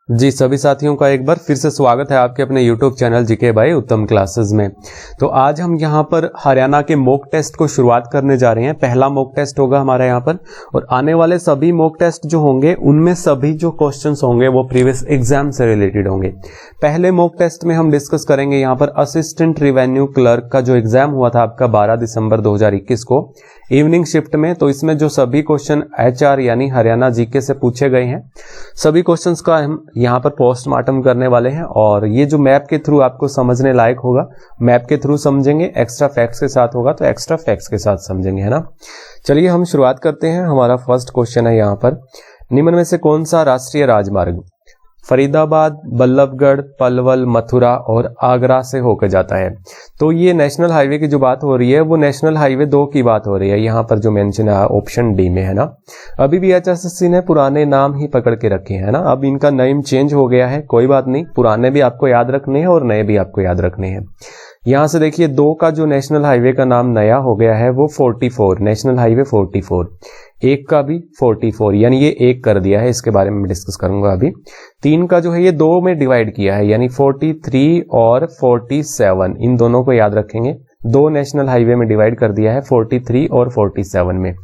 जी सभी साथियों का एक बार फिर से स्वागत है आपके अपने YouTube चैनल जीके बाय उत्तम क्लासेस में। तो आज हम यहाँ पर हरियाणा के मॉक टेस्ट को शुरुआत करने जा रहे हैं। पहला मॉक टेस्ट होगा हमारा यहाँ पर, और आने वाले सभी मॉक टेस्ट जो होंगे उनमें सभी जो क्वेश्चंस होंगे वो प्रीवियस एग्जाम से रिलेटेड होंगे। पहले मॉक टेस्ट में हम डिस्कस करेंगे यहाँ पर असिस्टेंट रेवेन्यू क्लर्क का जो एग्जाम हुआ था आपका 12 दिसंबर 2021 को इवनिंग शिफ्ट में। तो इसमें जो सभी क्वेश्चन HR यानी हरियाणा जीके से पूछे गए हैं, सभी क्वेश्चंस का हम यहाँ पर पोस्टमार्टम करने वाले हैं। और ये जो मैप के थ्रू आपको समझने लायक होगा, मैप के थ्रू समझेंगे, एक्स्ट्रा फैक्ट्स के साथ होगा तो एक्स्ट्रा फैक्ट्स के साथ समझेंगे, है ना। चलिए हम शुरुआत करते हैं। हमारा फर्स्ट क्वेश्चन है यहाँ पर, निम्न में से कौन सा राष्ट्रीय राजमार्ग फरीदाबाद, बल्लभगढ़, पलवल, मथुरा और आगरा से होकर जाता है? तो ये नेशनल हाईवे की जो बात हो रही है वो नेशनल हाईवे 2 की बात हो रही है, यहाँ पर जो मेंशन है ऑप्शन डी में, है ना। अभी भी HSSC ने पुराने नाम ही पकड़ के रखे हैं ना, अब इनका नेम चेंज हो गया है, कोई बात नहीं, पुराने भी आपको याद रखने हैं और नए भी आपको याद रखने हैं। यहाँ से देखिए 2 का जो नेशनल हाईवे का नाम नया हो गया है वो 44, नेशनल हाईवे 44, 1 का भी 44, यानी ये 1 कर दिया है, इसके बारे में डिस्कस करूंगा अभी। 3 का जो है ये 2 में डिवाइड किया है, यानी 43 और 47, इन दोनों को याद रखेंगे। 2 नेशनल हाईवे में डिवाइड कर दिया है, 43 और 47 में,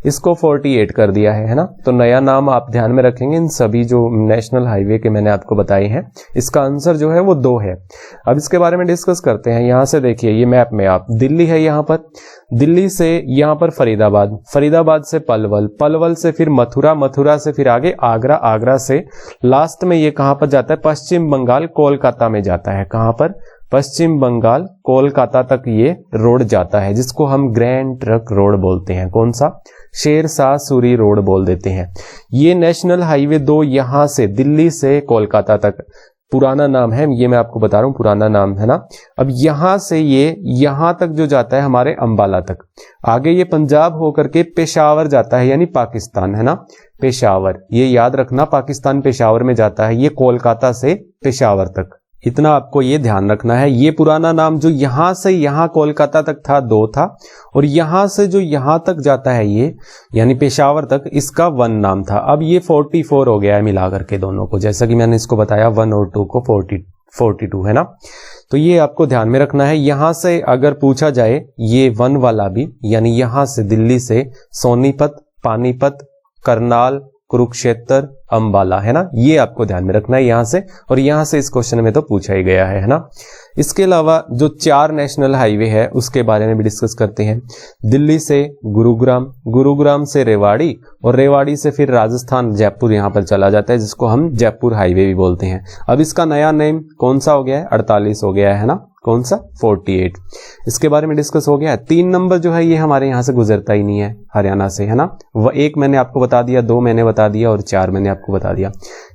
इसको 48 कर दिया है ना। तो नया नाम आप ध्यान में रखेंगे इन सभी जो नेशनल हाईवे के मैंने आपको बताए हैं। इसका आंसर जो है वो 2 है। अब इसके बारे में डिस्कस करते हैं। यहाँ से देखिए ये मैप में आप दिल्ली है, यहाँ पर दिल्ली से यहाँ पर फरीदाबाद, फरीदाबाद से पलवल, पलवल से फिर मथुरा, मथुरा से फिर आगे आगरा, आगरा से लास्ट में ये कहाँ पर जाता है? पश्चिम बंगाल, कोलकाता में जाता है। कहाँ पर? पश्चिम बंगाल, कोलकाता तक ये रोड जाता है, जिसको हम ग्रैंड ट्रक रोड बोलते हैं। कौन सा? शेरशाह सूरी रोड बोल देते हैं। ये नेशनल हाईवे 2 यहाँ से दिल्ली से कोलकाता तक पुराना नाम है, ये मैं आपको बता रहा हूँ, पुराना नाम है ना। अब यहां से ये यहां तक जो जाता है हमारे अंबाला तक, आगे ये पंजाब होकर के पेशावर जाता है, यानी पाकिस्तान, है ना। पेशावर, ये याद रखना, पाकिस्तान पेशावर में जाता है, ये कोलकाता से पेशावर तक, इतना आपको ये ध्यान रखना है। ये पुराना नाम जो यहां से यहां कोलकाता तक था 2 था, और यहां से जो यहां तक जाता है ये यानी पेशावर तक, इसका 1 नाम था। अब ये 44 हो गया है मिला करके दोनों को, जैसा कि मैंने इसको बताया 1 और 2 को 42, है ना। तो ये आपको ध्यान में रखना है। यहां से अगर पूछा जाए ये 1 वाला भी, यानी यहां से दिल्ली से सोनीपत, पानीपत, करनाल, कुरुक्षेत्र, अंबाला, है ना, ये आपको ध्यान में रखना है यहां से। और यहां से इस क्वेश्चन में तो पूछा ही गया है ना। इसके अलावा जो 4 नेशनल हाईवे है उसके बारे में भी डिस्कस करते हैं। दिल्ली से गुरुग्राम, गुरुग्राम से रेवाड़ी, और रेवाड़ी से फिर राजस्थान जयपुर यहाँ पर चला जाता है, जिसको हम जयपुर हाईवे भी बोलते हैं। अब इसका नया नेम कौन सा हो गया है? 48 हो गया है ना। कौन सा? 48। इसके बारे में डिस्कस हो गया है। 3 नंबर जो है ये हमारे यहाँ से गुजरता ही नहीं है, हरियाणा से, है ना। 1 मैंने आपको बता दिया, 2 मैंने बता दिया और 4 मैंने आपको बता दिया।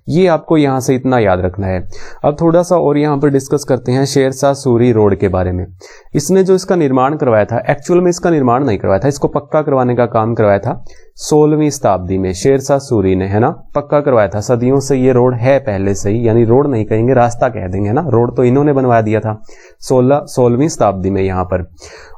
ये आपको यहाँ से इतना याद रखना है। अब थोड़ा सा और यहाँ पर डिस्कस करते हैं शेरशाह सूरी रोड के बारे में। इसने जो इसका निर्माण करवाया था, एक्चुअल में इसका निर्माण नहीं करवाया था, इसको पक्का करवाने का काम करवाया था 16वीं शताब्दी में शेरशाह सूरी ने, है ना। पक्का करवाया था, सदियों से ये रोड है पहले से ही, यानी रोड नहीं कहेंगे, रास्ता कह देंगे, है ना। रोड तो इन्होंने बनवा दिया था 16वीं शताब्दी में यहाँ पर।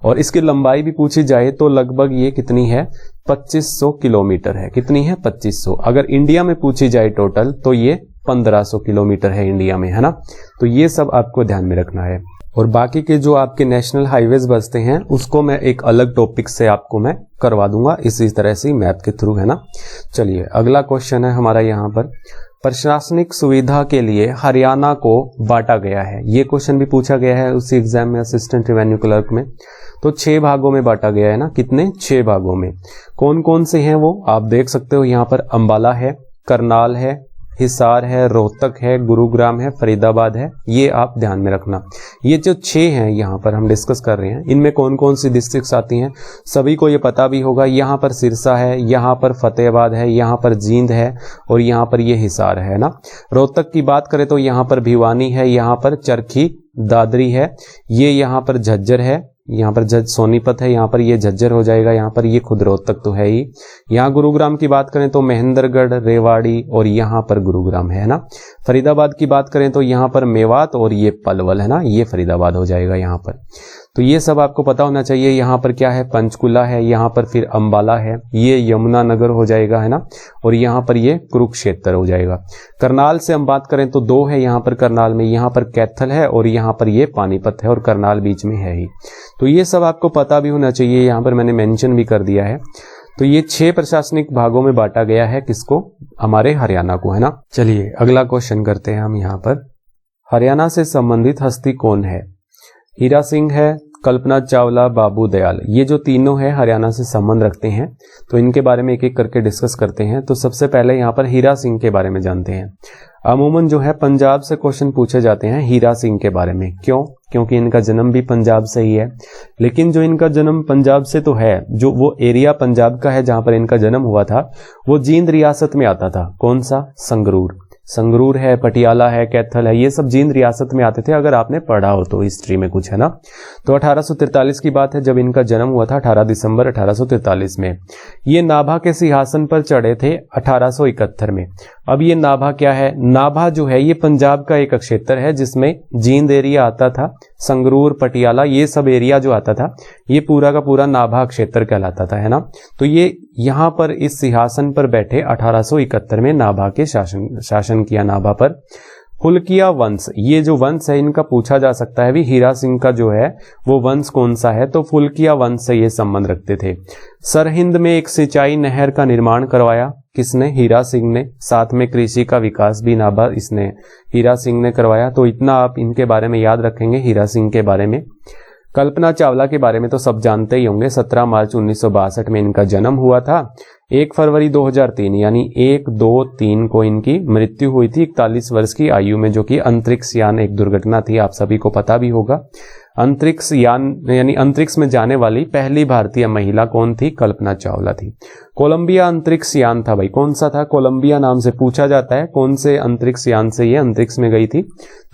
और इसकी लंबाई भी पूछी जाए तो लगभग ये कितनी है? 2500 किलोमीटर है। कितनी है? 2500। अगर इंडिया में पूछी जाए टोटल तो ये 1500 किलोमीटर है इंडिया में, है ना। तो ये सब आपको ध्यान में रखना है। और बाकी के जो आपके नेशनल हाईवेज बचते हैं उसको मैं एक अलग टॉपिक से आपको मैं करवा दूंगा, इसी तरह से मैप के थ्रू, है ना। चलिए अगला क्वेश्चन है हमारा यहाँ पर, प्रशासनिक सुविधा के लिए हरियाणा को बांटा गया है। ये क्वेश्चन भी पूछा गया है उसी एग्जाम में, असिस्टेंट रेवेन्यू क्लर्क में। तो 6 भागों में बांटा गया है ना। कितने? 6 भागों में। कौन कौन से हैं वो आप देख सकते हो यहाँ पर। अंबाला है, करनाल है, हिसार है, रोहतक है, गुरुग्राम है, फरीदाबाद है, ये आप ध्यान में रखना। ये जो 6 हैं यहाँ पर हम डिस्कस कर रहे हैं, इनमें कौन कौन सी डिस्ट्रिक्ट्स आती हैं सभी को ये पता भी होगा। यहाँ पर सिरसा है, यहाँ पर फतेहाबाद है, यहाँ पर जींद है, और यहाँ पर ये हिसार है ना। रोहतक की बात करें तो यहाँ पर भिवानी है, यहाँ पर चरखी दादरी है, ये यहाँ पर झज्जर है, यहाँ पर सोनीपत है, यहाँ पर ये झज्जर हो जाएगा, यहाँ पर ये खुद रोहतक तो है ही। यहाँ गुरुग्राम की बात करें तो महेंद्रगढ़, रेवाड़ी और यहाँ पर गुरुग्राम है ना। फरीदाबाद की बात करें तो यहाँ पर मेवात और ये पलवल है ना, ये फरीदाबाद हो जाएगा यहाँ पर। तो ये सब आपको पता होना चाहिए। यहाँ पर क्या है, पंचकुला है, यहाँ पर फिर अंबाला है, ये यमुनानगर हो जाएगा, है ना, और यहाँ पर ये कुरुक्षेत्र हो जाएगा। करनाल से हम बात करें तो 2 है यहाँ पर करनाल में, यहाँ पर कैथल है और यहाँ पर ये पानीपत है और करनाल बीच में है ही। तो ये सब आपको पता भी होना चाहिए, यहाँ पर मैंने मेंशन भी कर दिया है। तो ये 6 प्रशासनिक भागों में बांटा गया है, किसको, हमारे हरियाणा को, है ना। चलिए अगला क्वेश्चन करते हैं हम। यहाँ पर हरियाणा से संबंधित हस्ती कौन है? हीरा सिंह है, कल्पना चावला, बाबू दयाल, ये जो तीनों है हरियाणा से संबंध रखते हैं। तो इनके बारे में एक एक करके डिस्कस करते हैं। तो सबसे पहले यहाँ पर हीरा सिंह के बारे में जानते हैं। अमूमन जो है पंजाब से क्वेश्चन पूछे जाते हैं हीरा सिंह के बारे में। क्यों? क्योंकि इनका जन्म भी पंजाब से ही है। लेकिन जो इनका जन्म पंजाब से तो है, जो वो एरिया पंजाब का है जहां पर इनका जन्म हुआ था वो जींद रियासत में आता था। कौन सा? संगरूर। संगरूर है, पटियाला है, कैथल है, ये सब जींद रियासत में आते थे, अगर आपने पढ़ा हो तो हिस्ट्री में कुछ, है ना। तो 1843 की बात है जब इनका जन्म हुआ था, 18 दिसंबर 1843 में। ये नाभा के सिंहासन पर चढ़े थे 1871 में। अब ये नाभा क्या है? नाभा जो है ये पंजाब का एक क्षेत्र है जिसमें जींद एरिया आता था, संगरूर, पटियाला, ये सब एरिया जो आता था ये पूरा का पूरा नाभा क्षेत्र कहलाता था, है ना। तो ये यहाँ पर इस सिंहासन पर बैठे 1871 में नाभा के शासन किया नाभा पर। फुल्किया वंश, ये जो वंश है इनका पूछा जा सकता है भी हीरा सिंह का जो है वो वंश कौन सा है, तो फुल्किया वंश से ये संबंध रखते थे। सरहिंद में एक सिंचाई नहर का निर्माण करवाया, किसने? हीरा सिंह ने। साथ में कृषि का विकास भी नाभा इसने हीरा सिंह ने करवाया। तो इतना आप इनके बारे में याद रखेंगे हीरा सिंह के बारे में। कल्पना चावला के बारे में तो सब जानते ही होंगे। 17 मार्च 1962 में इनका जन्म हुआ था। 1 फरवरी 2003 यानी 1-2-3 को इनकी मृत्यु हुई थी 41 वर्ष की आयु में, जो कि अंतरिक्ष यान एक दुर्घटना थी, आप सभी को पता भी होगा। अंतरिक्ष यान यानी अंतरिक्ष में जाने वाली पहली भारतीय महिला कौन थी? कल्पना चावला थी। कोलंबिया अंतरिक्ष यान था भाई, कौन सा था? कोलंबिया नाम से पूछा जाता है कौन से अंतरिक्ष यान से ये अंतरिक्ष में गई थी,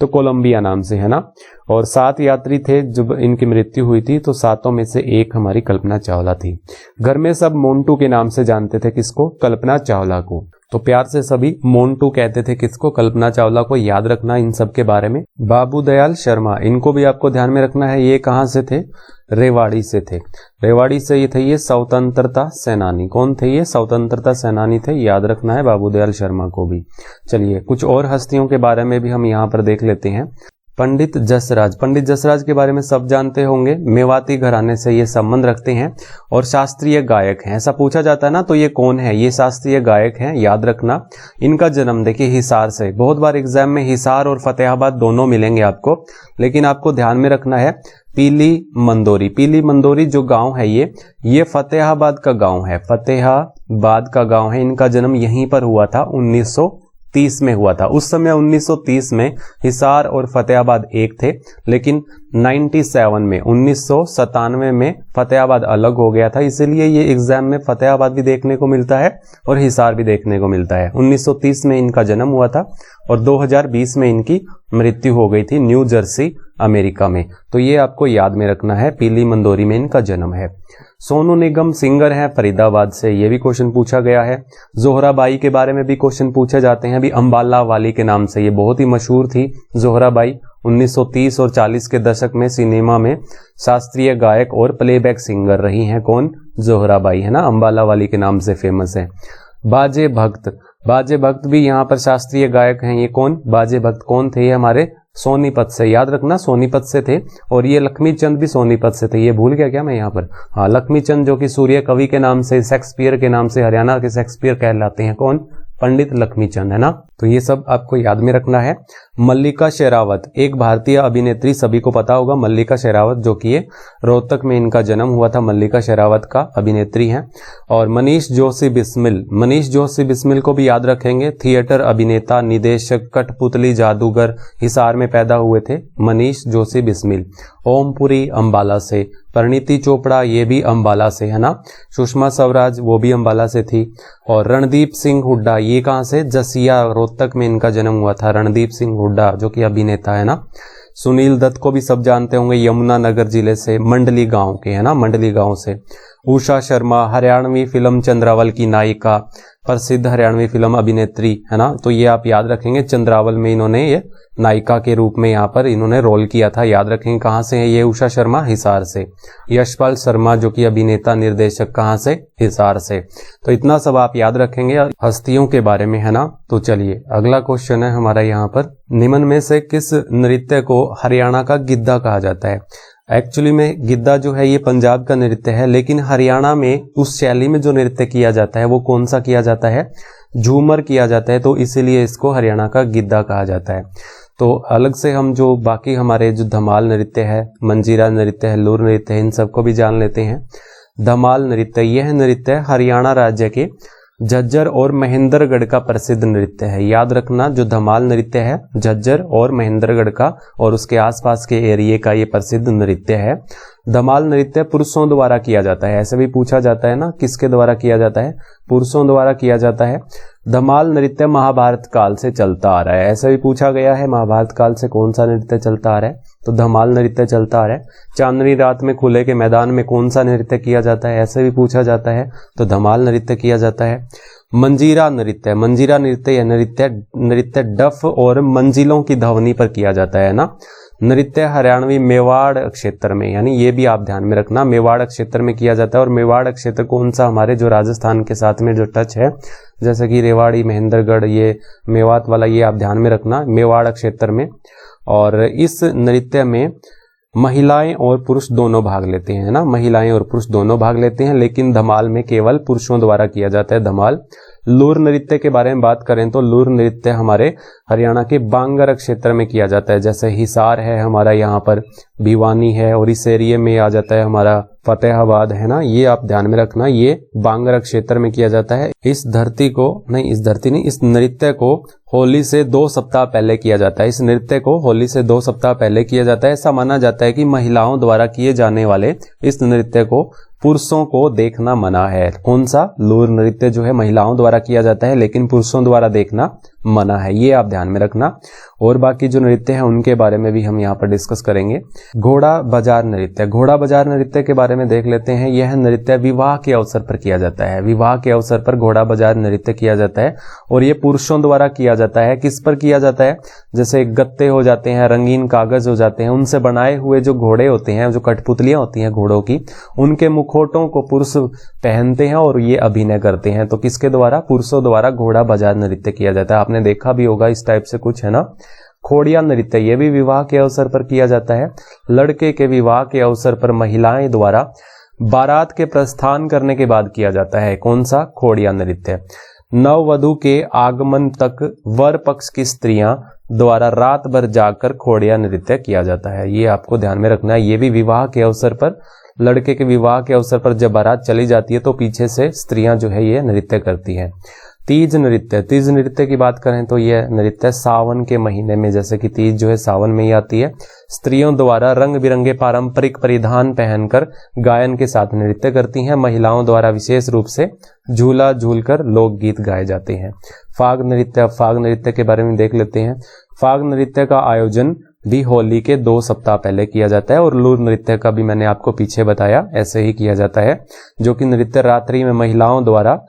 तो कोलंबिया नाम से, है ना। और 7 यात्री थे जब इनकी मृत्यु हुई थी, तो 7 में से एक हमारी कल्पना चावला थी। घर में सब मोन्टू के नाम से जानते थे, किसको? कल्पना चावला को। तो प्यार से सभी मोन्टू कहते थे, किसको? कल्पना चावला को। याद रखना इन सब के बारे में। बाबू दयाल शर्मा, इनको भी आपको ध्यान में रखना है। ये कहाँ से थे? रेवाड़ी से थे। रेवाड़ी से ये थे, ये स्वतंत्रता सेनानी। कौन थे ये? स्वतंत्रता सेनानी थे, याद रखना है बाबू दयाल शर्मा को भी। चलिए कुछ और हस्तियों के बारे में भी हम यहाँ पर देख लेते हैं। पंडित जसराज, पंडित जसराज के बारे में सब जानते होंगे। मेवाती घराने से ये संबंध रखते हैं और शास्त्रीय गायक हैं। ऐसा पूछा जाता है ना, तो ये कौन है? ये शास्त्रीय गायक हैं, याद रखना। इनका जन्म देखिए हिसार से, बहुत बार एग्जाम में हिसार और फतेहाबाद दोनों मिलेंगे आपको, लेकिन आपको ध्यान में रखना है पीली मंदोरी। पीली मंदोरी जो गांव है ये फतेहाबाद का गांव है, फतेहाबाद का गांव है। इनका जन्म यहीं पर हुआ था, 1930 में हुआ था। उस समय 1930 में हिसार और फतेहाबाद एक थे, लेकिन 1997 में फतेहाबाद अलग हो गया था, इसीलिए ये एग्जाम में फतेहाबाद भी देखने को मिलता है और हिसार भी देखने को मिलता है। 1930 में इनका जन्म हुआ था और 2020 में इनकी मृत्यु हो गई थी न्यू जर्सी अमेरिका में। तो ये आपको याद में रखना है, पीली मंदोरी में इनका जन्म है। सोनू निगम सिंगर हैं फरीदाबाद से, ये भी क्वेश्चन पूछा गया है। जोहराबाई के बारे में भी क्वेश्चन पूछे जाते हैं, अभी अंबाला वाली के नाम से, ये बहुत ही मशहूर थी जोहराबाई। 1930 और 40 के दशक में सिनेमा में शास्त्रीय गायक और प्लेबैक सिंगर रही हैं। कौन? जोहराबाई, है ना, अंबाला वाली के नाम से फेमस है। बाजे भक्त, बाजे भक्त भी यहाँ पर शास्त्रीय गायक हैं। ये कौन? बाजे भक्त कौन थे? ये हमारे सोनीपत से, याद रखना सोनीपत से थे। और ये लक्ष्मी चंद भी सोनीपत से थे, ये भूल गया क्या मैं यहाँ पर? हाँ, लक्ष्मी चंद जो कि सूर्य कवि के नाम से, शेक्सपियर के नाम से, हरियाणा के शेक्सपियर कहलाते हैं। कौन? पंडित लक्ष्मी चंद, है ना। तो ये सब आपको याद में रखना है। मल्लिका शेरावत एक भारतीय अभिनेत्री, सभी को पता होगा मल्लिका शेरावत, जो कि ये रोहतक में इनका जन्म हुआ था। मल्लिका शेरावत का अभिनेत्री हैं। और मनीष जोशी बिस्मिल, मनीष जोशी बिस्मिल को भी याद रखेंगे। थिएटर अभिनेता, निदेशक, कठपुतली जादूगर, हिसार में पैदा हुए थे मनीष जोशी बिस्मिल। ओमपुरी अंबाला से। परिणीति चोपड़ा ये भी अंबाला से, है ना। सुषमा स्वराज वो भी अंबाला से थी। और रणदीप सिंह हुड्डा ये कहाँ से? जसिया रोहतक में इनका जन्म हुआ था। रणदीप सिंह हुड्डा जो कि अभिनेता है ना। सुनील दत्त को भी सब जानते होंगे, यमुनानगर जिले से, मंडली गांव के, है ना, मंडली गांव से। उषा शर्मा हरियाणवी फिल्म चंद्रावल की नायिका। प्रसिद्ध हरियाणवी फिल्म अभिनेत्री है ना, तो ये आप याद रखेंगे। चंद्रावल में इन्होंने ये नायिका के रूप में यहाँ पर इन्होंने रोल किया था, याद रखेंगे। कहाँ से है ये? उषा शर्मा, हिसार से। यशपाल शर्मा जो कि अभिनेता निर्देशक, कहाँ से? हिसार से। तो इतना सब आप याद रखेंगे हस्तियों के बारे में, है ना। तो चलिए अगला क्वेश्चन है हमारा यहाँ पर, निम्न में से किस नृत्य को हरियाणा का गिद्दा कहा जाता है? एक्चुअली में गिद्दा जो है ये पंजाब का नृत्य है, लेकिन हरियाणा में उस शैली में जो नृत्य किया जाता है वो कौन सा किया जाता है? झूमर किया जाता है, तो इसीलिए इसको हरियाणा का गिद्दा कहा जाता है। तो अलग से हम जो बाकी हमारे जो धमाल नृत्य है, मंजीरा नृत्य है, लूर नृत्य है, इन सबको भी जान लेते हैं। धमाल नृत्य, यह नृत्य हरियाणा राज्य के झज्जर और महेंद्रगढ़ का प्रसिद्ध नृत्य है। याद रखना, जो धमाल नृत्य है झज्जर और महेंद्रगढ़ का और उसके आसपास के एरिया का ये प्रसिद्ध नृत्य है। धमाल नृत्य पुरुषों द्वारा किया जाता है, ऐसे भी पूछा जाता है ना, किसके द्वारा किया जाता है? पुरुषों द्वारा किया जाता है। धमाल नृत्य महाभारत काल से चलता आ रहा है, ऐसा भी पूछा गया है, महाभारत काल से कौन सा नृत्य चलता आ रहा है? तो धमाल नृत्य चलता आ रहा है। चांदनी रात में खुले के मैदान में कौन सा नृत्य किया जाता है? ऐसे भी पूछा जाता है, तो धमाल नृत्य किया जाता है। मंजीरा नृत्य, मंजीरा नृत्य यह नृत्य डफ और मंजिलों की ध्वनि पर किया जाता है ना। नृत्य हरियाणवी मेवाड़ क्षेत्र में, यानी ये भी आप ध्यान में रखना, मेवाड़ क्षेत्र में किया जाता है। और मेवाड़ क्षेत्र कौन सा? हमारे जो राजस्थान के साथ में जो टच है, जैसे कि रेवाड़ी, महेंद्रगढ़, ये मेवात वाला, ये आप ध्यान में रखना, मेवाड़ क्षेत्र में। और इस नृत्य में महिलाएं और पुरुष दोनों भाग लेते हैं ना, महिलाएं और पुरुष दोनों भाग लेते हैं, लेकिन धमाल में केवल पुरुषों द्वारा किया जाता है धमाल। लूर नृत्य के बारे में बात करें तो लूर नृत्य हमारे हरियाणा के बांगर क्षेत्र में किया जाता है, जैसे हिसार है हमारा, यहाँ पर भिवानी है, और इस एरिया में आ जाता है हमारा फतेहाबाद, है ना। ये आप ध्यान में रखना, ये बांगर क्षेत्र में किया जाता है। इस नृत्य को होली से 2 सप्ताह पहले किया जाता है। इस नृत्य को होली से 2 सप्ताह पहले किया जाता है। ऐसा माना जाता है कि महिलाओं द्वारा किए जाने वाले इस नृत्य को पुरुषों को देखना मना है। कौन सा? लूर नृत्य जो है महिलाओं द्वारा किया जाता है, लेकिन पुरुषों द्वारा देखना मना है, ये आप ध्यान में रखना। और बाकी जो नृत्य हैं उनके बारे में भी हम यहाँ पर डिस्कस करेंगे। घोड़ा बाजार नृत्य, घोड़ा बाजार नृत्य के बारे में देख लेते हैं। यह नृत्य विवाह के अवसर पर किया जाता है, विवाह के अवसर पर घोड़ा बाजार नृत्य किया जाता है, और ये पुरुषों द्वारा किया जाता है। किस पर किया जाता है? जैसे गत्ते हो जाते हैं, रंगीन कागज हो जाते हैं, उनसे बनाए हुए जो घोड़े होते हैं, जो कठपुतलियां होती हैं घोड़ों की, उनके मुखौटों को पुरुष पहनते हैं और ये अभिनय करते हैं। तो किसके द्वारा? पुरुषों द्वारा घोड़ा बाजार नृत्य किया जाता है। आपने देखा भी होगा इस टाइप से कुछ, है ना। खोड़िया नृत्य, यह भी विवाह के अवसर पर किया जाता है। लड़के के विवाह के अवसर पर महिलाएं द्वारा बारात के प्रस्थान करने के बाद किया जाता है। कौन सा? खोड़िया नृत्य। नववधु के आगमन तक वर पक्ष की स्त्रियां द्वारा रात भर जाकर खोड़िया नृत्य किया जाता है, ये आपको ध्यान में रखना है। ये भी विवाह के अवसर पर, लड़के के विवाह के अवसर पर जब बारात चली जाती है तो पीछे से स्त्रियां जो है ये नृत्य करती हैं। तीज नृत्य, तीज नृत्य की बात करें तो यह नृत्य सावन के महीने में, जैसे कि तीज जो है सावन में ही आती है, स्त्रियों द्वारा रंग बिरंगे पारंपरिक परिधान पहनकर गायन के साथ नृत्य करती हैं। महिलाओं द्वारा विशेष रूप से झूला झूलकर लोकगीत गाए जाते हैं। फाग नृत्य, फाग नृत्य के बारे में देख लेते हैं। फाग नृत्य का आयोजन भी होली के 2 सप्ताह पहले किया जाता है, और लूर नृत्य का भी मैंने आपको पीछे बताया, ऐसे ही किया जाता है, जो कि नृत्य रात्रि में महिलाओं द्वारा,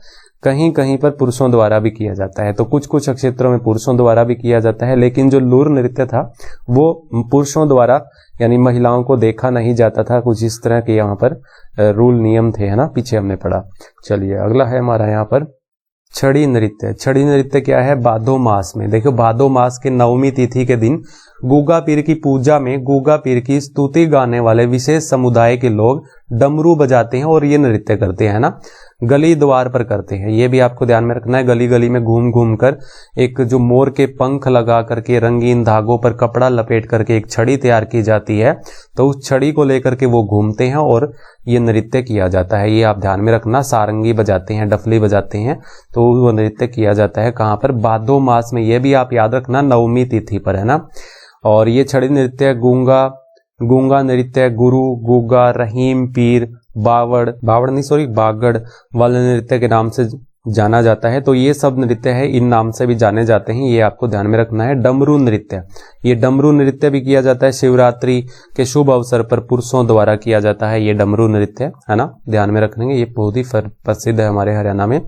कहीं कहीं पर पुरुषों द्वारा भी किया जाता है। तो कुछ कुछ क्षेत्रों में पुरुषों द्वारा भी किया जाता है, लेकिन जो लूर नृत्य था वो पुरुषों द्वारा यानी महिलाओं को देखा नहीं जाता था। कुछ इस तरह के यहाँ पर रूल नियम थे, है ना, पीछे हमने पढ़ा। चलिए अगला है हमारा यहाँ पर छड़ी नृत्य। छड़ी नृत्य क्या है? भादो मास में, देखो भादो मास के 9वीं तिथि के दिन गूगा पीर की पूजा में गूगा पीर की स्तुति गाने वाले विशेष समुदाय के लोग डमरू बजाते हैं और ये नृत्य करते हैं ना, गली द्वार पर करते हैं। ये भी आपको ध्यान में रखना है। गली गली में घूम घूम कर एक जो मोर के पंख लगा करके रंगीन धागों पर कपड़ा लपेट करके एक छड़ी तैयार की जाती है, तो उस छड़ी को लेकर के वो घूमते हैं और ये नृत्य किया जाता है। ये आप ध्यान में रखना। सारंगी बजाते हैं, डफली बजाते हैं, तो वो नृत्य किया जाता है कहाँ पर? भादो मास में। ये भी आप याद रखना 9वीं तिथि पर, है ना। और ये छड़ी नृत्य गूंगा नृत्य, गुरु, गुग्गा, रहीम, पीर, बागड़ वाले नृत्य के नाम से जाना जाता है। तो ये सब नृत्य है, इन नाम से भी जाने जाते हैं, ये आपको ध्यान में रखना है। डमरू नृत्य, ये डमरू नृत्य भी किया जाता है शिवरात्रि के शुभ अवसर पर पुरुषों द्वारा किया जाता है ये डमरू नृत्य, है ना, ध्यान में रखेंगे, ये बहुत ही प्रसिद्ध है हमारे हरियाणा में।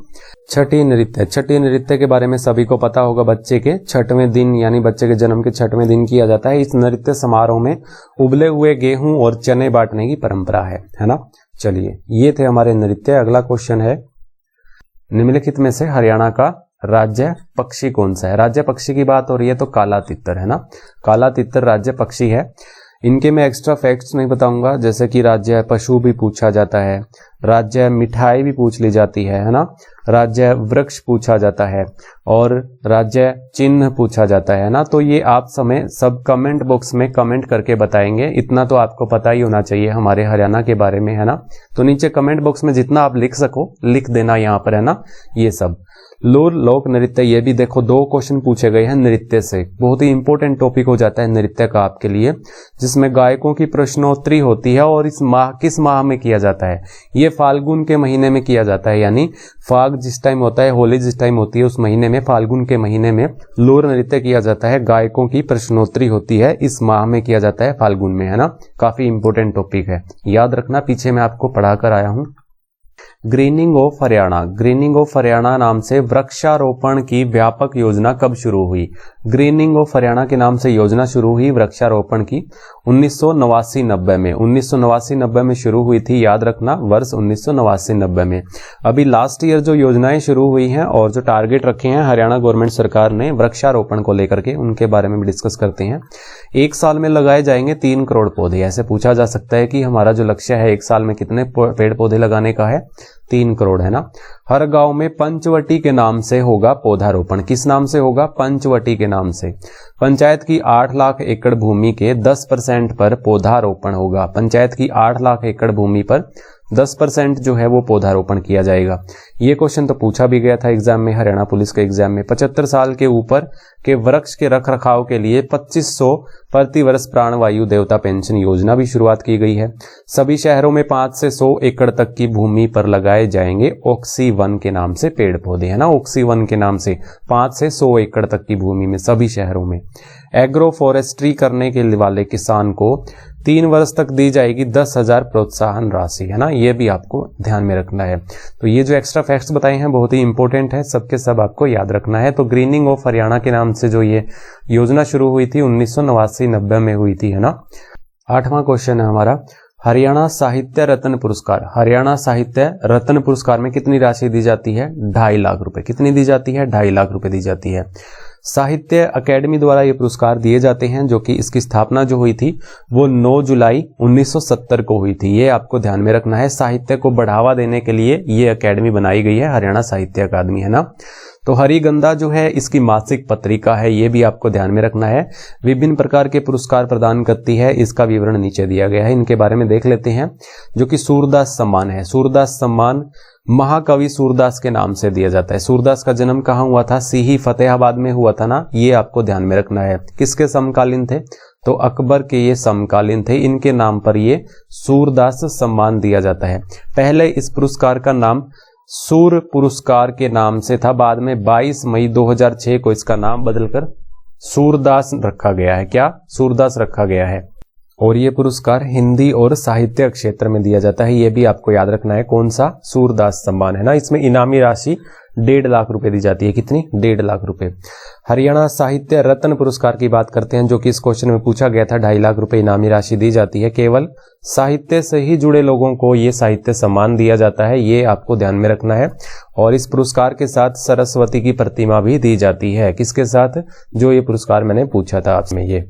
छठी नृत्य, छठी नृत्य के बारे में सभी को पता होगा, बच्चे के छठवें दिन यानी बच्चे के जन्म के छठवें दिन किया जाता है। इस नृत्य समारोह में उबले हुए गेहूं और चने बांटने की परंपरा है ना। चलिए, ये थे हमारे नृत्य। अगला क्वेश्चन है, निम्नलिखित में से हरियाणा का राज्य पक्षी कौन सा है? राज्य पक्षी की बात हो रही है तो काला तितर, है ना, काला तितर राज्य पक्षी है। इनके मैं एक्स्ट्रा फैक्ट्स नहीं बताऊंगा, जैसे कि राज्य पशु भी पूछा जाता है, राज्य मिठाई भी पूछ ली जाती है ना, राज्य वृक्ष पूछा जाता है और राज्य चिन्ह पूछा जाता है ना। तो ये आप समय सब कमेंट बॉक्स में कमेंट करके बताएंगे, इतना तो आपको पता ही होना चाहिए हमारे हरियाणा के बारे में, है ना। तो नीचे कमेंट बॉक्स में जितना आप लिख सको लिख देना यहाँ पर, है ना। ये सब लोक नृत्य, ये भी देखो 2 क्वेश्चन पूछे गए हैं नृत्य से, बहुत ही इंपॉर्टेंट टॉपिक हो जाता है नृत्य का आपके लिए, जिसमें गायकों की प्रश्नोत्तरी होती है। और इस माह किस माह में किया जाता है? ये फाल्गुन के महीने में किया जाता है, यानी फाग जिस टाइम होता है, होली जिस टाइम होती है, उस महीने में, फाल्गुन के महीने में लोक नृत्य किया जाता है। गायकों की प्रश्नोत्तरी होती है, इस माह में किया जाता है, फाल्गुन में, है ना। काफी इंपॉर्टेंट टॉपिक है, याद रखना, पीछे मैं आपको पढ़ाकर आया हूं। Grinning of Haryana, grinning of Haryana नाम से वृक्षारोपण की व्यापक योजना कब शुरू हुई? ग्रीनिंग ऑफ हरियाणा के नाम से योजना शुरू हुई वृक्षारोपण की 1989-90 में, 1989-90 में शुरू हुई थी, याद रखना, वर्ष 1989-90 में। अभी लास्ट ईयर जो योजनाएं शुरू हुई हैं और जो टारगेट रखे हैं हरियाणा गवर्नमेंट सरकार ने वृक्षारोपण को लेकर के, उनके बारे में भी डिस्कस करते हैं। 1 साल में लगाए जाएंगे 3 करोड़ पौधे। ऐसे पूछा जा सकता है कि हमारा जो लक्ष्य है 1 साल में कितने पेड़ पौधे लगाने का है? 3 करोड़, है ना। हर गांव में पंचवटी के नाम से होगा पौधारोपण। किस नाम से होगा? पंचवटी के नाम से। पंचायत की 8 लाख एकड़ भूमि के 10% पर पौधारोपण होगा। पंचायत की 8 लाख एकड़ भूमि पर 10% जो है वो पौधारोपण किया जाएगा। ये क्वेश्चन तो पूछा भी गया था एग्जाम में, हरियाणा पुलिस के एग्जाम में। 75 साल के ऊपर के वृक्ष के रख रखाव के लिए 2500 प्रति वर्ष प्राणवायु देवता पेंशन योजना भी शुरुआत की गई है। सभी शहरों में 5 से 100 एकड़ तक की भूमि पर लगाए जाएंगे ऑक्सी वन के नाम से पेड़ पौधे, है ना, ऑक्सी वन के नाम से 5 से 100 एकड़ तक की भूमि में सभी शहरों में। एग्रो फॉरेस्ट्री करने के वाले किसान को 3 वर्ष तक दी जाएगी 10,000 प्रोत्साहन राशि, है ना, ये भी आपको ध्यान में रखना है। तो ये जो एक्स्ट्रा फैक्ट्स बताए हैं बहुत ही इंपॉर्टेंट है, सबके सब आपको याद रखना है। तो ग्रीनिंग ऑफ हरियाणा के नाम से जो ये योजना शुरू हुई थी 1989-90 में हुई थी, है ना। 8वां क्वेश्चन है हमारा, हरियाणा साहित्य रत्न पुरस्कार। हरियाणा साहित्य रत्न पुरस्कार में कितनी राशि दी जाती है? 2.5 लाख रुपए। कितनी दी जाती है? 2.5 लाख रुपए दी जाती है। साहित्य अकेडमी द्वारा ये पुरस्कार दिए जाते हैं, जो कि इसकी स्थापना जो हुई थी वो 9 जुलाई 1970 को हुई थी। ये आपको ध्यान में रखना है, साहित्य को बढ़ावा देने के लिए ये अकेडमी बनाई गई है, हरियाणा साहित्य अकादमी, है ना। तो हरिगंधा जो है इसकी मासिक पत्रिका है, ये भी आपको ध्यान में रखना है। विभिन्न प्रकार के पुरस्कार प्रदान करती है, इसका विवरण नीचे दिया गया है, इनके बारे में देख लेते हैं। जो कि सूरदास सम्मान है, सूरदास सम्मान महाकवि सूरदास के नाम से दिया जाता है। सूरदास का जन्म कहाँ हुआ था? सीही फतेहाबाद में हुआ था ना, ये आपको ध्यान में रखना है। किसके समकालीन थे? तो अकबर के ये समकालीन थे, इनके नाम पर ये सूरदास सम्मान दिया जाता है। पहले इस पुरस्कार का नाम सूर पुरस्कार के नाम से था, बाद में 22 मई 2006 को इसका नाम बदलकर सूरदास रखा गया है। क्या? सूरदास रखा गया है। और ये पुरस्कार हिंदी और साहित्य क्षेत्र में दिया जाता है, ये भी आपको याद रखना है। कौन सा? सूरदास सम्मान, है ना। इसमें इनामी राशि 1.5 लाख रुपए दी जाती है। कितनी? 1.5 लाख रुपए। हरियाणा साहित्य रत्न पुरस्कार की बात करते हैं, जो कि इस क्वेश्चन में पूछा गया था। 2.5 लाख रुपए इनामी राशि दी जाती है। केवल साहित्य से ही जुड़े लोगों को ये साहित्य सम्मान दिया जाता है, ये आपको ध्यान में रखना है। और इस पुरस्कार के साथ सरस्वती की प्रतिमा भी दी जाती है। किसके साथ? जो ये पुरस्कार मैंने पूछा था आपसे ये।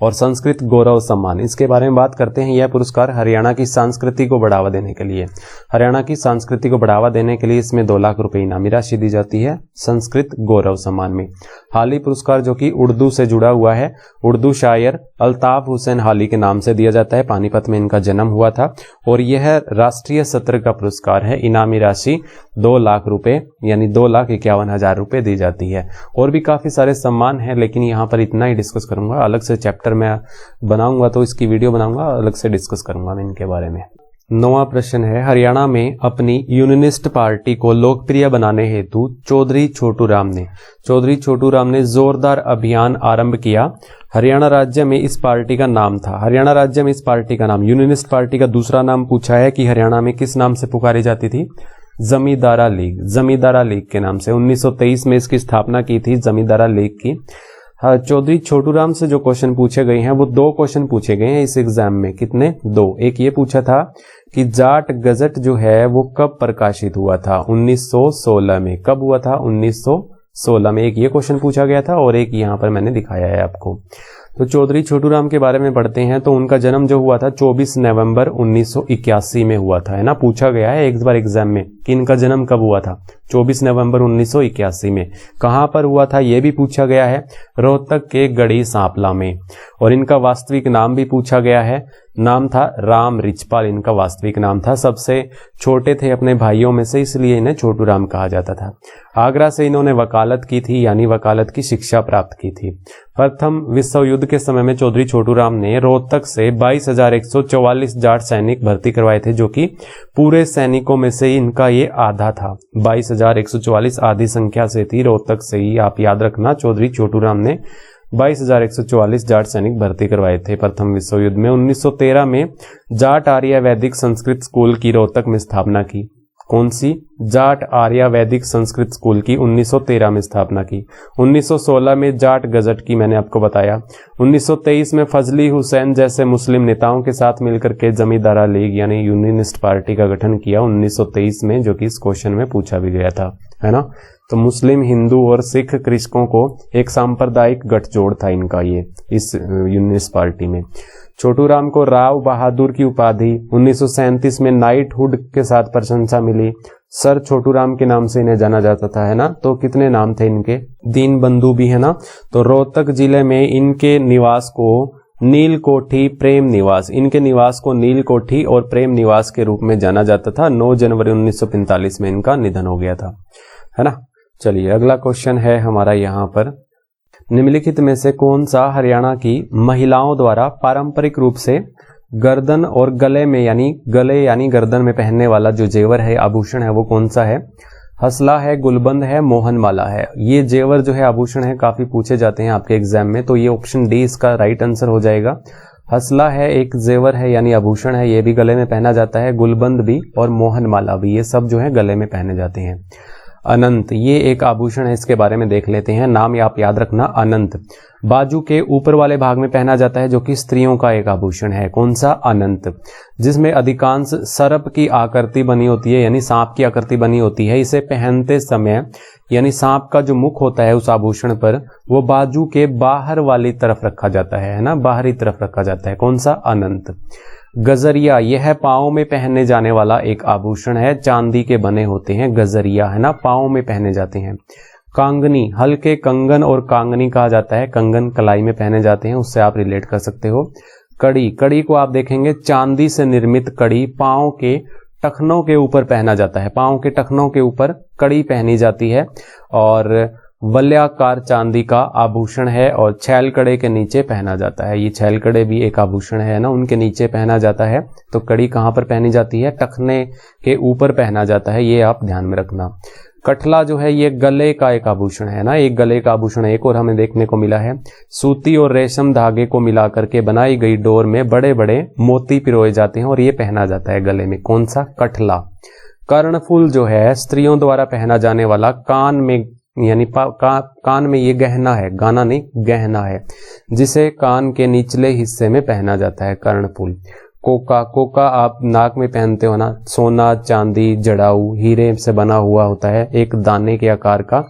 और संस्कृत गौरव सम्मान, इसके बारे में बात करते हैं। यह पुरस्कार हरियाणा की संस्कृति को बढ़ावा देने के लिए, हरियाणा की संस्कृति को बढ़ावा देने के लिए इसमें 2 लाख रुपए इनामी राशि दी जाती है संस्कृत गौरव सम्मान में। हाली पुरस्कार जो कि उर्दू से जुड़ा हुआ है, उर्दू शायर अल्ताफ हुसैन हाली के नाम से दिया जाता है। पानीपत में इनका जन्म हुआ था और यह राष्ट्रीय सत्र का पुरस्कार है। इनामी राशि 2 लाख रुपए यानी 2,51,000 रुपए दी जाती है। और भी काफी सारे सम्मान हैं, लेकिन यहाँ पर इतना ही डिस्कस करूंगा। अलग से चैप्टर में बनाऊंगा तो इसकी वीडियो बनाऊंगा, अलग से डिस्कस करूंगा मैं इनके बारे में। 9वां प्रश्न है, हरियाणा में अपनी यूनियनिस्ट पार्टी को लोकप्रिय बनाने हेतु चौधरी छोटू राम ने जोरदार अभियान आरंभ किया। हरियाणा राज्य में इस पार्टी का नाम था, हरियाणा राज्य में इस पार्टी का नाम, यूनियनिस्ट पार्टी का दूसरा नाम पूछा है कि हरियाणा में किस नाम से पुकारी जाती थी? जमींदारा लीग के नाम से 1923 में इसकी स्थापना की थी, जमींदारा लीग की। हाँ, चौधरी छोटू राम से जो क्वेश्चन पूछे गए हैं वो 2 क्वेश्चन पूछे गए हैं इस एग्जाम में। कितने? 2। एक ये पूछा था कि जाट गजट जो है वो कब प्रकाशित हुआ था? 1916 में। कब हुआ था? 1916 में। एक ये क्वेश्चन पूछा गया था और एक यहाँ पर मैंने दिखाया है आपको। तो चौधरी छोटू राम के बारे में पढ़ते हैं। तो उनका जन्म जो हुआ था 24 नवंबर 1981 में हुआ था, है ना। पूछा गया है एक बार एग्जाम में कि इनका जन्म कब हुआ था? 24 नवंबर 1981 में। कहां पर हुआ था ये भी पूछा गया है, रोहतक के गढ़ी सांपला में। और इनका वास्तविक नाम भी पूछा गया है, नाम था राम रिचपाल, इनका वास्तविक नाम था। सबसे छोटे थे अपने भाइयों में से, इसलिए इन्हें छोटू राम कहा जाता था। आगरा से इन्होंने वकालत की थी, यानी वकालत की शिक्षा प्राप्त की थी। प्रथम विश्व युद्ध के समय में चौधरी छोटू राम ने रोहतक से 22,144 जाट सैनिक भर्ती करवाए थे, जो कि पूरे सैनिकों में से इनका ये आधा था। 22,144 आधी संख्या से थी, रोहतक से ही। आप याद रखना, चौधरी छोटू राम ने 22,144 जाट सैनिक भर्ती करवाए थे प्रथम विश्व युद्ध में। 1913 में जाट आर्य वैदिक संस्कृत स्कूल की रोहतक में स्थापना की। कौन सी? जाट आर्य वैदिक संस्कृत स्कूल की 1913 में स्थापना की। 1916 में जाट गजट की मैंने आपको बताया। 1923 में फजली हुसैन जैसे मुस्लिम नेताओं के साथ मिलकर के जमींदारा लीग यानी यूनियनिस्ट पार्टी का गठन किया 1923 में, जो कि इस क्वेश्चन में पूछा भी गया था, है ना। तो मुस्लिम, हिंदू और सिख कृषकों को एक सांप्रदायिक गठजोड़ था इनका ये इस यूनियनिस्ट पार्टी में। छोटू राम को राव बहादुर की उपाधि 1937 में नाइटहुड के साथ प्रशंसा मिली। सर छोटू राम के नाम से इन्हें जाना जाता था, है ना। तो कितने नाम थे इनके? दीन बंधु भी, है ना। तो रोहतक जिले में इनके निवास को नील कोठी प्रेम निवास, इनके निवास को नील कोठी और प्रेम निवास के रूप में जाना जाता था। 9 जनवरी 1945 में इनका निधन हो गया था, है ना। चलिए अगला क्वेश्चन है हमारा यहाँ पर, निम्नलिखित में से कौन सा हरियाणा की महिलाओं द्वारा पारंपरिक रूप से गर्दन और गले में यानी गर्दन में पहनने वाला जो जेवर है, आभूषण है, वो कौन सा है? हसला है, गुलबंद है, मोहनमाला है। ये जेवर जो है, आभूषण है, काफी पूछे जाते हैं आपके एग्जाम में, तो ये ऑप्शन डी इसका राइट आंसर हो जाएगा। हसला है एक जेवर है यानी आभूषण है, ये भी गले में पहना जाता है, गुलबंद भी और मोहनमाला भी, ये सब जो है गले में पहने जाते हैं। अनंत, ये एक आभूषण है, इसके बारे में देख लेते हैं। नाम आप याद रखना, अनंत। बाजू के ऊपर वाले भाग में पहना जाता है, जो कि स्त्रियों का एक आभूषण है। कौन सा? अनंत। जिसमें अधिकांश सर्प की आकृति बनी होती है, यानी सांप की आकृति बनी होती है। इसे पहनते समय यानी सांप का जो मुख होता है उस आभूषण पर, वो बाजू के बाहर वाली तरफ रखा जाता है ना, बाहरी तरफ रखा जाता है। कौन सा? अनंत। गजरिया, यह पांव में पहनने जाने वाला एक आभूषण है, चांदी के बने होते हैं गजरिया, है ना, पांव में पहने जाते हैं। कांगनी, हल्के कंगन और कांगनी कहा जाता है, कंगन कलाई में पहने जाते हैं, उससे आप रिलेट कर सकते हो। कड़ी, कड़ी को आप देखेंगे चांदी से निर्मित कड़ी पांव के टखनों के ऊपर पहना जाता है, पांव के टखनों के ऊपर कड़ी पहनी जाती है। और वलयाकार चांदी का आभूषण है और छैल कड़े के नीचे पहना जाता है। ये छैल कड़े भी एक आभूषण है ना, उनके नीचे पहना जाता है। तो कड़ी कहाँ पर पहनी जाती है? टखने के ऊपर पहना जाता है, ये आप ध्यान में रखना। कठला जो है ये गले का एक आभूषण है ना, एक गले का आभूषण एक और हमें देखने को मिला है। सूती और रेशम धागे को मिला करके बनाई गई डोर में बड़े बड़े मोती पिरोए जाते हैं और ये पहना जाता है गले में। कौन सा? कठला। कर्णफूल जो है स्त्रियों द्वारा पहना जाने वाला कान में यानी कान में ये गहना है, गाना नहीं गहना है, जिसे कान के निचले हिस्से में पहना जाता है, कर्णफूल। कोका, कोका आप नाक में पहनते हो ना, सोना चांदी जड़ाऊ हीरे से बना हुआ होता है, एक दाने के आकार का,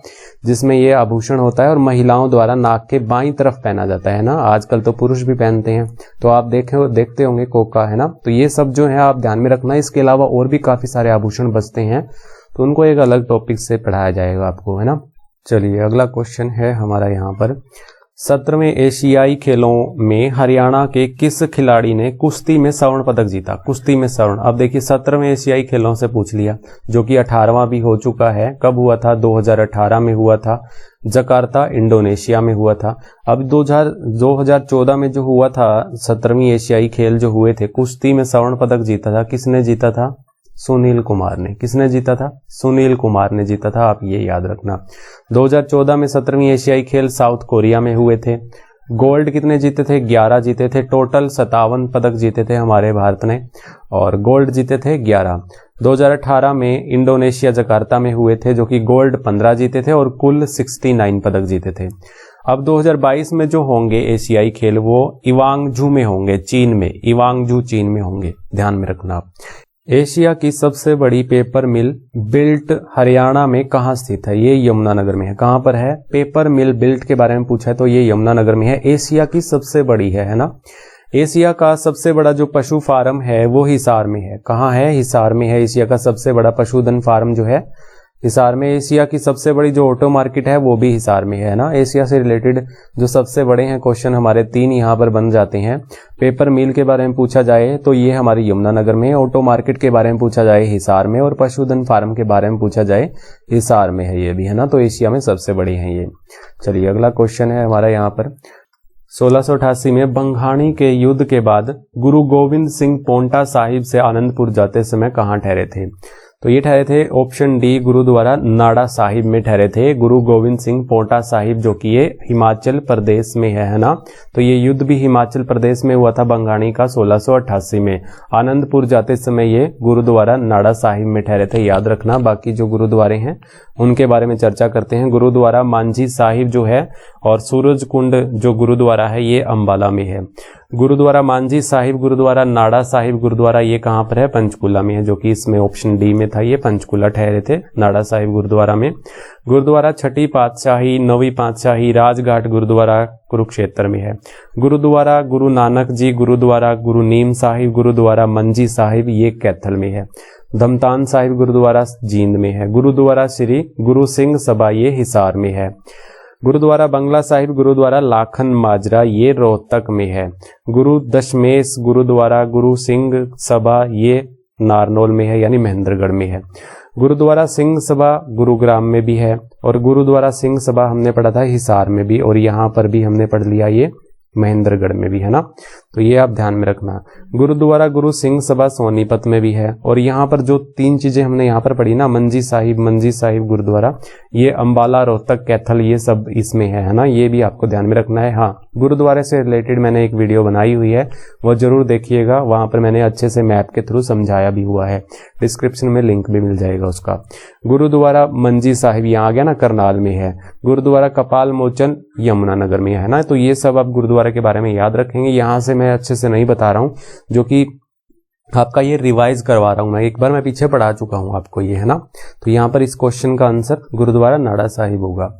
जिसमें ये आभूषण होता है और महिलाओं द्वारा नाक के बाईं तरफ पहना जाता है ना। आजकल तो पुरुष भी पहनते हैं, तो आप देखते होंगे कोका, है ना। तो ये सब जो है आप ध्यान में रखना। इसके अलावा और भी काफी सारे आभूषण बचते हैं, तो उनको एक अलग टॉपिक से पढ़ाया जाएगा आपको, है ना। चलिए अगला क्वेश्चन है हमारा यहाँ पर, 17वें एशियाई खेलों में हरियाणा के किस खिलाड़ी ने कुश्ती में स्वर्ण पदक जीता? कुश्ती में स्वर्ण। अब देखिए 17वें एशियाई खेलों से पूछ लिया, जो कि 18वां भी हो चुका है। कब हुआ था? 2018 में हुआ था, जकार्ता इंडोनेशिया में हुआ था। अब 2014 में जो हुआ था 17वीं एशियाई खेल जो हुए थे, कुश्ती में स्वर्ण पदक जीता था। किसने जीता था? सुनील कुमार ने। किसने जीता था? सुनील कुमार ने जीता था, आप ये याद रखना। 2014 में 17वीं एशियाई खेल साउथ कोरिया में हुए थे। गोल्ड कितने जीते थे? 11 जीते थे। टोटल 57 पदक जीते थे हमारे भारत ने, और गोल्ड जीते थे 11। 2018 में इंडोनेशिया जकार्ता में हुए थे, जो कि गोल्ड 15 जीते थे और कुल 69 पदक जीते थे। अब 2022 में जो होंगे एशियाई खेल वो इवांगजू में होंगे, चीन में। इवांगजू चीन में होंगे, ध्यान में रखना आप। एशिया की सबसे बड़ी पेपर मिल बिल्ट हरियाणा में कहाँ स्थित है? ये यमुनानगर में है। कहाँ पर है? पेपर मिल बिल्ट के बारे में पूछा है तो ये यमुनानगर में है। एशिया की सबसे बड़ी है ना। एशिया का सबसे बड़ा जो पशु फार्म है वो हिसार में है। कहाँ है? हिसार में है। एशिया का सबसे बड़ा पशुधन फार्म जो है हिसार में। एशिया की सबसे बड़ी जो ऑटो मार्केट है वो भी हिसार में है ना। एशिया से रिलेटेड जो सबसे बड़े हैं क्वेश्चन हमारे 3 यहाँ पर बन जाते हैं। पेपर मिल के बारे में पूछा जाए तो ये हमारी यमुनानगर में, ऑटो मार्केट के बारे में पूछा जाए हिसार में, और पशुधन फार्म के बारे में पूछा जाए हिसार में है, ये भी है ना। तो एशिया में सबसे बड़ी है ये। चलिए अगला क्वेश्चन है हमारा यहाँ पर। 1688 में बंघाणी के युद्ध के बाद गुरु गोविंद सिंह पोंटा साहिब से आनंदपुर जाते समय कहाँ ठहरे थे? तो ये ठहरे थे ऑप्शन डी, गुरुद्वारा नाड़ा साहिब में ठहरे थे गुरु गोविंद सिंह पोंटा साहिब, जो कि ये हिमाचल प्रदेश में है ना। तो ये युद्ध भी हिमाचल प्रदेश में हुआ था बंघाणी का 1688 में। आनंदपुर जाते समय ये गुरुद्वारा नाड़ा साहिब में ठहरे थे, याद रखना। बाकी जो गुरुद्वारे हैं उनके बारे में चर्चा करते हैं। गुरुद्वारा मांझी साहिब जो है और सूरज कुंड जो गुरुद्वारा है ये अंबाला में है। गुरुद्वारा मांझी साहिब, गुरुद्वारा नाड़ा साहिब गुरुद्वारा ये कहाँ पर है? पंचकुला में है, जो कि इसमें ऑप्शन डी में था। ये पंचकुला ठहरे थे नाड़ा साहिब गुरुद्वारा में। गुरुद्वारा छठी पातशाही, नौवीं पातशाही राजघाट गुरुद्वारा कुरुक्षेत्र में है। गुरुद्वारा गुरु नानक जी गुरुद्वारा गुरु नीम साहिब गुरुद्वारा मंजी साहिब ये कैथल में है। धमतान साहिब गुरुद्वारा जींद में है। गुरुद्वारा श्री गुरु सिंह सभा ये हिसार में है। गुरुद्वारा बंगला साहिब गुरुद्वारा लाखन माजरा ये रोहतक में है। गुरु दशमेश गुरुद्वारा गुरु सिंह सभा ये नारनौल में है, यानी महेंद्रगढ़ में है। गुरुद्वारा सिंह सभा गुरुग्राम में भी है, और गुरुद्वारा सिंह सभा हमने पढ़ा था हिसार में भी, और यहाँ पर भी हमने पढ़ लिया ये महेंद्रगढ़ में भी है ना। तो ये आप ध्यान में रखना। गुरुद्वारा गुरु सिंह सभा सोनीपत में भी है, और यहाँ पर जो 3 चीजें हमने यहाँ पर पढ़ी ना, मंजी साहिब गुरुद्वारा, ये अंबाला रोहतक कैथल ये सब इसमें है ना। ये भी आपको ध्यान में रखना है। हाँ, गुरुद्वारे से रिलेटेड मैंने एक वीडियो बनाई हुई है, वो जरूर देखिएगा। वहां पर मैंने अच्छे से मैप के थ्रू समझाया भी हुआ है, डिस्क्रिप्शन में लिंक भी मिल जाएगा उसका। गुरुद्वारा मंजी साहिब यहाँ आ गया ना, करनाल में है। गुरुद्वारा कपाल मोचन यमुनानगर में है ना। तो ये सब आप गुरुद्वारा के बारे में याद रखेंगे। यहाँ से मैं अच्छे से नहीं बता रहा हूँ, जो कि आपका ये रिवाइज करवा रहा हूं मैं। एक बार मैं पीछे पढ़ा चुका हूं आपको ये है ना। तो यहाँ पर इस क्वेश्चन का आंसर गुरुद्वारा नाड़ा साहिब होगा।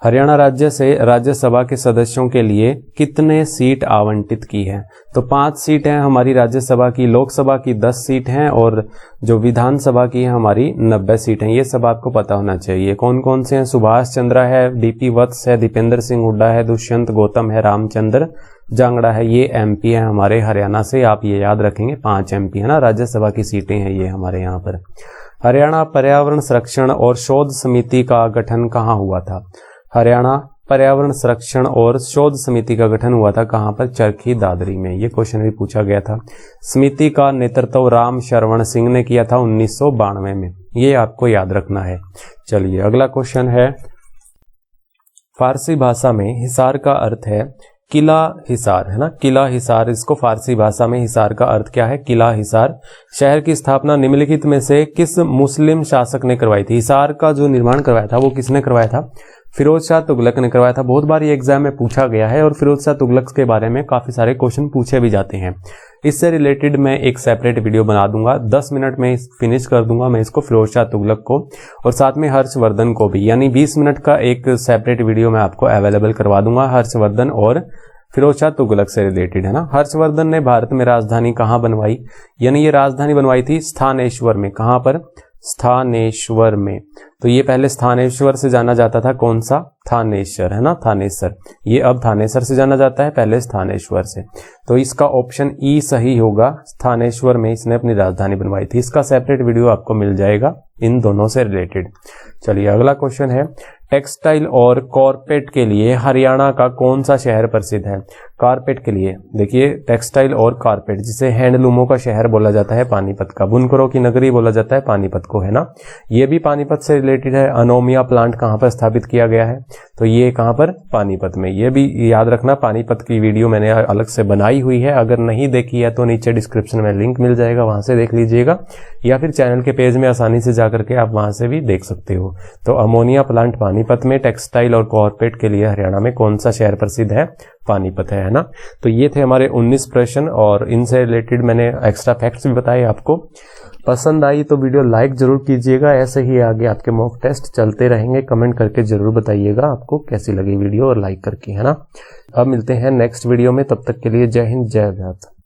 हरियाणा राज्य से राज्यसभा के सदस्यों के लिए कितने सीट आवंटित की है? तो 5 सीट हैं हमारी राज्यसभा की, लोकसभा की 10 सीट हैं, और जो विधानसभा की है हमारी 90 सीट हैं। ये सब आपको पता होना चाहिए। कौन कौन से हैं? सुभाष चंद्रा है, डीपी वत्स है, दीपेंद्र सिंह हुड्डा है, दुष्यंत गौतम है, रामचंद्र जांगड़ा है। ये एमपी है हमारे हरियाणा से, आप ये याद रखेंगे। 5 एमपी है ना, राज्यसभा की सीटें हैं ये हमारे यहाँ पर। हरियाणा पर्यावरण संरक्षण और शोध समिति का गठन कहाँ हुआ था? हरियाणा पर्यावरण संरक्षण और शोध समिति का गठन हुआ था कहाँ पर? चरखी दादरी में। ये क्वेश्चन भी पूछा गया था। समिति का नेतृत्व राम शरवण सिंह ने किया था 1992 में। ये आपको याद रखना है। चलिए अगला क्वेश्चन है। फारसी भाषा में हिसार का अर्थ है किला हिसार, है ना। किला हिसार, इसको फारसी भाषा में हिसार का अर्थ क्या है? किला हिसार। शहर की स्थापना निम्नलिखित में से किस मुस्लिम शासक ने करवाई थी? हिसार का जो निर्माण करवाया था वो किसने करवाया था? फिरोज शाह तुगलक ने करवाया था। बहुत बार ये एग्जाम में पूछा गया है, और फिरोज शाह तुगलक के बारे में काफी सारे क्वेश्चन पूछे भी जाते हैं। इससे रिलेटेड मैं एक सेपरेट वीडियो बना दूंगा, 10 मिनट में फिनिश कर दूंगा मैं इसको, फिरोज शाह तुगलक को, और साथ में हर्षवर्धन को भी, यानी 20 मिनट का एक सेपरेट वीडियो मैं आपको अवेलेबल करवा दूंगा हर्षवर्धन और फिरोज शाह तुगलक से रिलेटेड, है ना। हर्षवर्धन ने भारत में राजधानी कहाँ बनवाई? यानी ये राजधानी बनवाई थी स्थानेश्वर में। कहाँ पर? स्थानेश्वर में। तो ये पहले स्थानेश्वर से जाना जाता था, कौन सा, थानेश्वर, है ना, थानेसर। ये अब थानेसर से जाना जाता है, पहले स्थानेश्वर से। तो इसका ऑप्शन ई सही होगा, स्थानेश्वर में इसने अपनी राजधानी बनवाई थी। इसका सेपरेट वीडियो आपको मिल जाएगा इन दोनों से रिलेटेड। चलिए अगला क्वेश्चन है, टेक्सटाइल और कारपेट के लिए हरियाणा का कौन सा शहर प्रसिद्ध है। कारपेट के लिए देखिए, टेक्सटाइल और कारपेट, जिसे हैंडलूमों का शहर बोला जाता है पानीपत का, बुनकरों की नगरी बोला जाता है पानीपत को, है ना। ये भी पानीपत से रिलेटेड है। अनोमिया प्लांट कहाँ पर स्थापित किया गया है, तो ये कहाँ पर, पानीपत में। ये भी याद रखना, पानीपत की वीडियो मैंने अलग से बनाई हुई है, अगर नहीं देखी है तो नीचे डिस्क्रिप्शन में लिंक मिल जाएगा, वहां से देख लीजिएगा, या फिर चैनल के पेज में आसानी से जाकर के आप वहां से भी देख सकते हो। तो अमोनिया प्लांट पानीपत में, टेक्सटाइल और कारपेट के लिए हरियाणा में कौन सा शहर प्रसिद्ध है, पानीपत है ना। तो ये थे हमारे 19 प्रश्न और इनसे रिलेटेड मैंने एक्स्ट्रा फैक्ट्स भी बताए आपको। पसंद आई तो वीडियो लाइक जरूर कीजिएगा। ऐसे ही आगे आपके मॉक टेस्ट चलते रहेंगे, कमेंट करके जरूर बताइएगा आपको कैसी लगी वीडियो, और लाइक करके, है ना। अब मिलते हैं नेक्स्ट वीडियो में, तब तक के लिए जय हिंद, जय भारत।